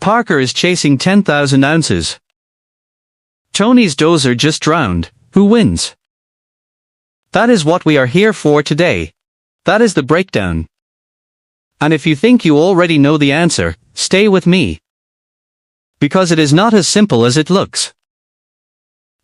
Parker is chasing 10,000 ounces. Tony's dozer just drowned. Who wins? That is what we are here for today. That is the breakdown. And if you think you already know the answer, stay with me. Because it is not as simple as it looks.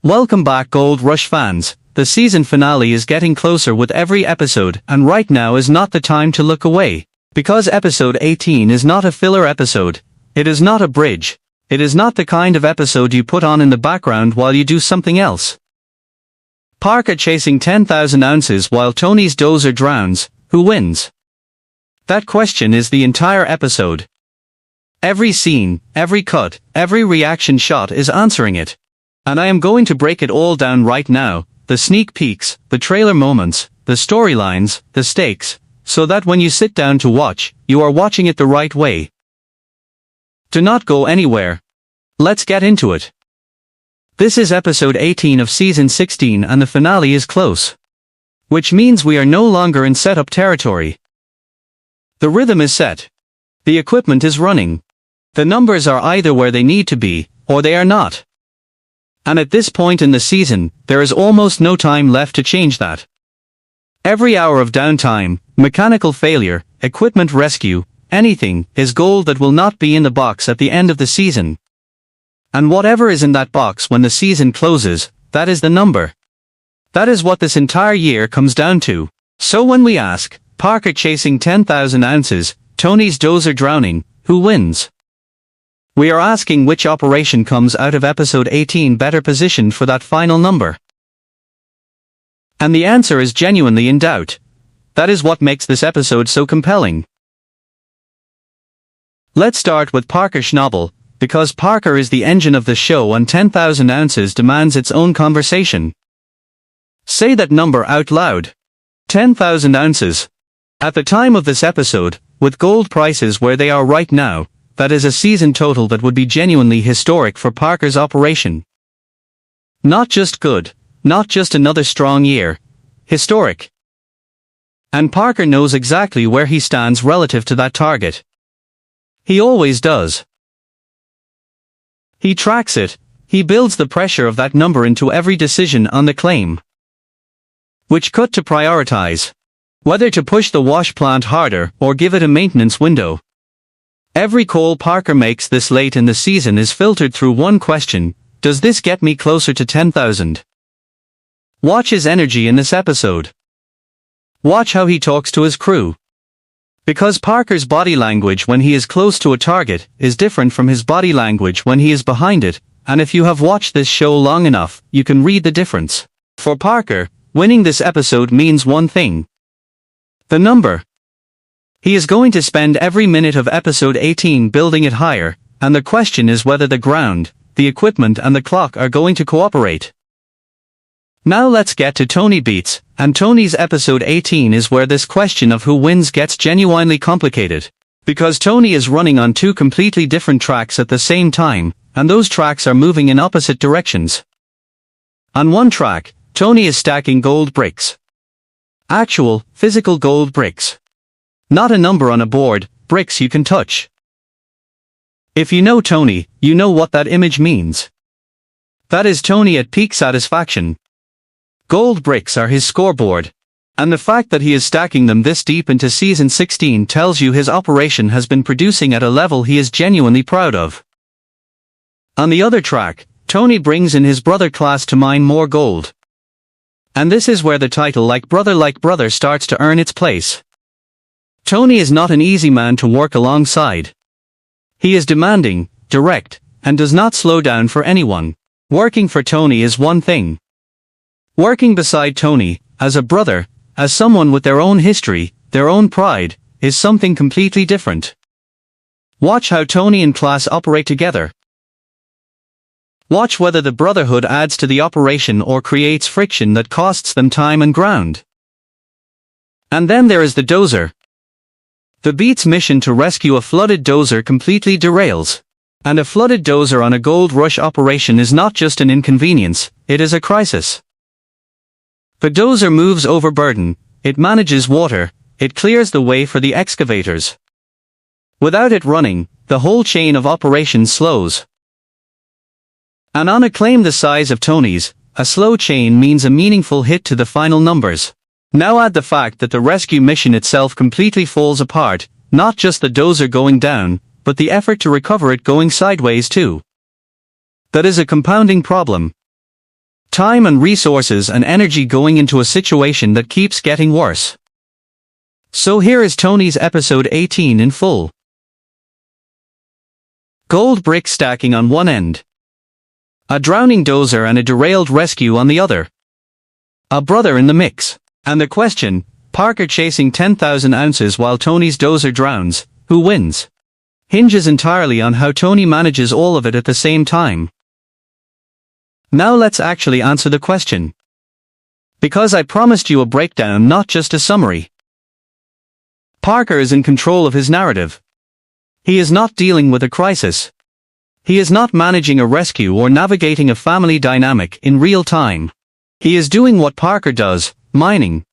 Welcome back, Gold Rush fans. The season finale is getting closer with every episode, and right now is not the time to look away. Because episode 18 is not a filler episode. It is not a bridge. It is not the kind of episode you put on in the background while you do something else. Parker chasing 10,000 ounces while Tony's dozer drowns. Who wins? That question is the entire episode. Every scene, every cut, every reaction shot is answering it. And I am going to break it all down right now, the sneak peeks, the trailer moments, the storylines, the stakes, so that when you sit down to watch, you are watching it the right way. Do not go anywhere. Let's get into it. This is episode 18 of season 16 and the finale is close. Which means we are no longer in setup territory. The rhythm is set. The equipment is running. The numbers are either where they need to be, or they are not. And at this point in the season, there is almost no time left to change that. Every hour of downtime, mechanical failure, equipment rescue, anything, is gold that will not be in the box at the end of the season. And whatever is in that box when the season closes, that is the number. That is what this entire year comes down to. So when we ask, Parker chasing 10,000 ounces, Tony's dozer drowning, who wins? We are asking which operation comes out of episode 18 better positioned for that final number. And the answer is genuinely in doubt. That is what makes this episode so compelling. Let's start with Parker Schnabel, because Parker is the engine of the show and 10,000 ounces demands its own conversation. Say that number out loud. 10,000 ounces. At the time of this episode, with gold prices where they are right now, that is a season total that would be genuinely historic for Parker's operation. Not just good, not just another strong year. Historic. And Parker knows exactly where he stands relative to that target. He always does. He tracks it, he builds the pressure of that number into every decision on the claim. Which cut to prioritize. Whether to push the wash plant harder or give it a maintenance window. Every call Parker makes this late in the season is filtered through one question: does this get me closer to 10,000? Watch his energy in this episode. Watch how he talks to his crew. Because Parker's body language when he is close to a target is different from his body language when he is behind it, and if you have watched this show long enough, you can read the difference. For Parker, winning this episode means one thing. The number. He is going to spend every minute of episode 18 building it higher, and the question is whether the ground, the equipment and the clock are going to cooperate. Now let's get to Tony Beats, and Tony's episode 18 is where this question of who wins gets genuinely complicated. Because Tony is running on two completely different tracks at the same time, and those tracks are moving in opposite directions. On one track, Tony is stacking gold bricks. Actual, physical gold bricks. Not a number on a board, bricks you can touch. If you know Tony, you know what that image means. That is Tony at peak satisfaction. Gold bricks are his scoreboard. And the fact that he is stacking them this deep into season 16 tells you his operation has been producing at a level he is genuinely proud of. On the other track, Tony brings in his brother class to mine more gold. And this is where the title like brother starts to earn its place. Tony is not an easy man to work alongside. He is demanding, direct, and does not slow down for anyone. Working for Tony is one thing. Working beside Tony, as a brother, as someone with their own history, their own pride, is something completely different. Watch how Tony and class operate together. Watch whether the brotherhood adds to the operation or creates friction that costs them time and ground. And then there is the dozer. The Beats' mission to rescue a flooded dozer completely derails. And a flooded dozer on a gold rush operation is not just an inconvenience, it is a crisis. The dozer moves overburden, it manages water, it clears the way for the excavators. Without it running, the whole chain of operations slows. And on a claim the size of Tony's, a slow chain means a meaningful hit to the final numbers. Now add the fact that the rescue mission itself completely falls apart, not just the dozer going down, but the effort to recover it going sideways too. That is a compounding problem. Time and resources and energy going into a situation that keeps getting worse. So here is Tony's episode 18 in full. Gold brick stacking on one end. A drowning dozer and a derailed rescue on the other. A brother in the mix. And the question, Parker chasing 10,000 ounces while Tony's dozer drowns, who wins? Hinges entirely on how Tony manages all of it at the same time. Now let's actually answer the question. Because I promised you a breakdown, not just a summary. Parker is in control of his narrative. He is not dealing with a crisis. He is not managing a rescue or navigating a family dynamic in real time. He is doing what Parker does, mining.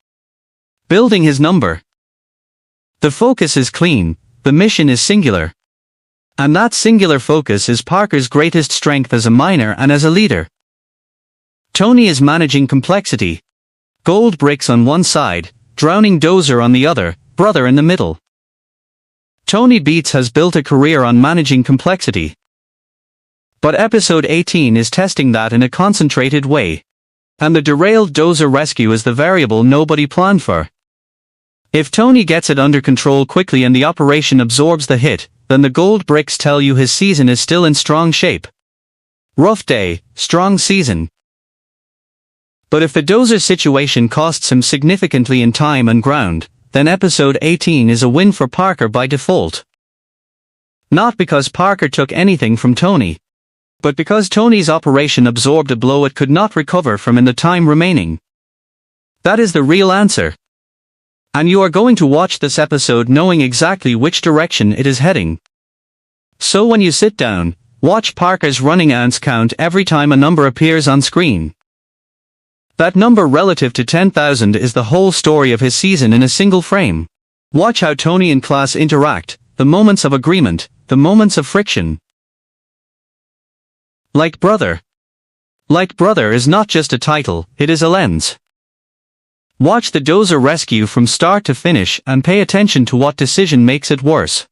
Building his number. The focus is clean, the mission is singular. And that singular focus is Parker's greatest strength as a miner and as a leader. Tony is managing complexity. Gold bricks on one side, drowning dozer on the other, brother in the middle. Tony Beats has built a career on managing complexity. But episode 18 is testing that in a concentrated way. And the derailed dozer rescue is the variable nobody planned for. If Tony gets it under control quickly and the operation absorbs the hit, then the gold bricks tell you his season is still in strong shape. Rough day, strong season. But if the dozer situation costs him significantly in time and ground, then episode 18 is a win for Parker by default. Not because Parker took anything from Tony, but because Tony's operation absorbed a blow it could not recover from in the time remaining. That is the real answer. And you are going to watch this episode knowing exactly which direction it is heading. So when you sit down, watch Parker's running ounce count every time a number appears on screen. That number relative to 10,000 is the whole story of his season in a single frame. Watch how Tony and Klaas interact, the moments of agreement, the moments of friction. Like Brother. Like Brother is not just a title, it is a lens. Watch the dozer rescue from start to finish and pay attention to what decision makes it worse.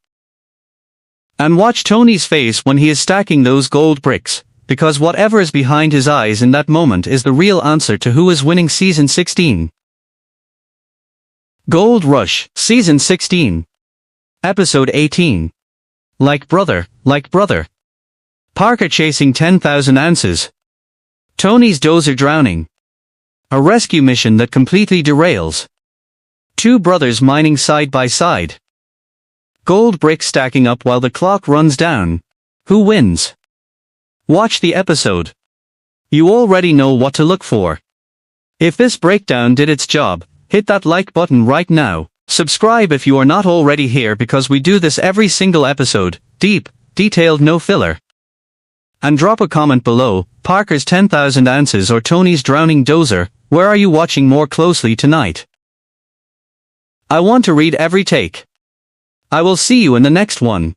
And watch Tony's face when he is stacking those gold bricks, because whatever is behind his eyes in that moment is the real answer to who is winning Season 16. Gold Rush, Season 16. Episode 18. Like Brother, Like Brother. Parker chasing 10,000 ounces. Tony's dozer drowning. A rescue mission that completely derails. Two brothers mining side by side. Gold bricks stacking up while the clock runs down. Who wins? Watch the episode. You already know what to look for. If this breakdown did its job, hit that like button right now. Subscribe if you are not already here because we do this every single episode, deep, detailed, no filler. And drop a comment below, Parker's 10,000 ounces or Tony's drowning dozer, where are you watching more closely tonight? I want to read every take. I will see you in the next one.